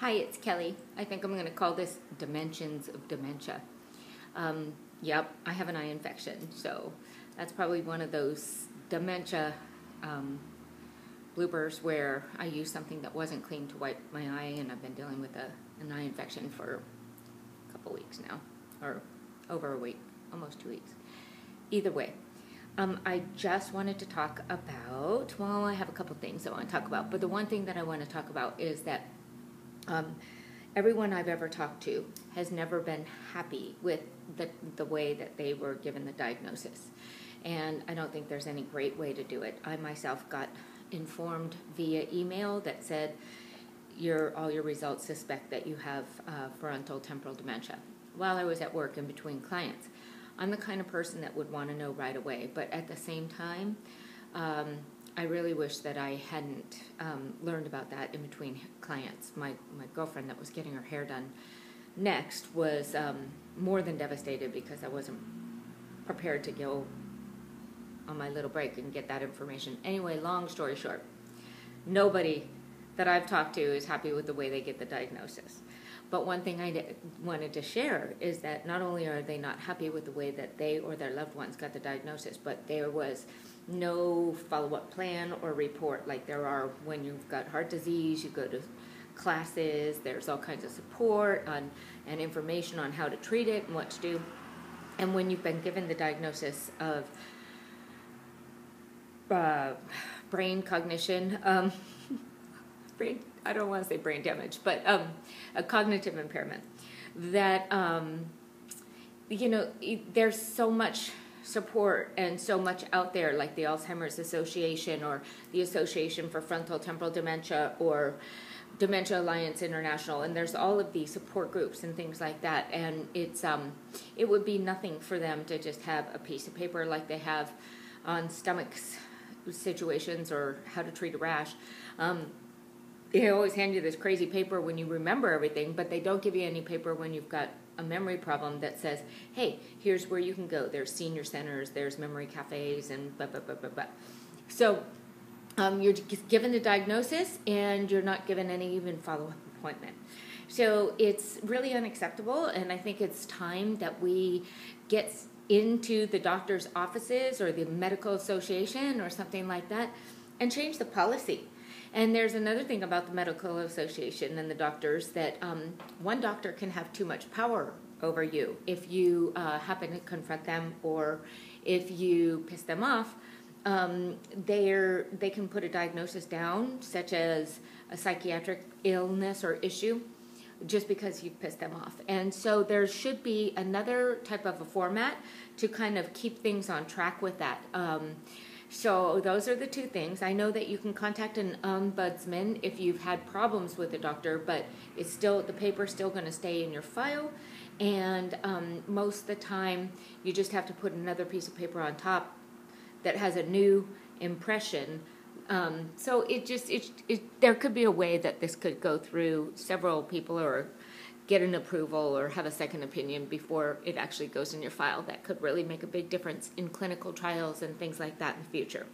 Hi, it's Kelly. I think I'm going to call this Dimensions of Dementia. Yep, I have an eye infection, so that's probably one of those dementia bloopers where I used something that wasn't clean to wipe my eye, and I've been dealing with an eye infection for a couple weeks now, or over a week, almost 2 weeks. Either way, I just wanted to talk about, well, I have a couple things I want to talk about, but the one thing that I want to talk about is that everyone I've ever talked to has never been happy with the way that they were given the diagnosis. And I don't think there's any great way to do it. I myself got informed via email that said all your results suspect that you have frontal temporal dementia while I was at work in between clients. I'm the kind of person that would want to know right away, but at the same time, I really wish that I hadn't learned about that in between clients. My girlfriend that was getting her hair done next was more than devastated because I wasn't prepared to go on my little break and get that information. Anyway, long story short, nobody that I've talked to is happy with the way they get the diagnosis. But one thing I wanted to share is that not only are they not happy with the way that they or their loved ones got the diagnosis, but there was no follow-up plan or report like there are when you've got heart disease. You go to classes, there's all kinds of support and information on how to treat it and what to do. And when you've been given the diagnosis of brain cognition, I don't want to say brain damage, but a cognitive impairment, that, there's so much support and so much out there, like the Alzheimer's Association or the Association for Frontal Temporal Dementia or Dementia Alliance International, and there's all of these support groups and things like that, and it would be nothing for them to just have a piece of paper like they have on stomach situations or how to treat a rash. They always hand you this crazy paper when you remember everything, but they don't give you any paper when you've got a memory problem that says, hey, here's where you can go. There's senior centers, there's memory cafes, and blah, blah, blah, blah, blah. So you're given the diagnosis, and you're not given any even follow-up appointment. So it's really unacceptable, and I think it's time that we get into the doctor's offices or the medical association or something like that and change the policy. And there's another thing about the medical association and the doctors that one doctor can have too much power over you if you happen to confront them or if you piss them off. They can put a diagnosis down, such as a psychiatric illness or issue, just because you've pissed them off. And so there should be another type of a format to kind of keep things on track with that. So those are the two things. I know that you can contact an ombudsman if you've had problems with a doctor, but the paper's still going to stay in your file, and most of the time you just have to put another piece of paper on top that has a new impression. So there could be a way that this could go through several people or get an approval or have a second opinion before it actually goes in your file. That could really make a big difference in clinical trials and things like that in the future.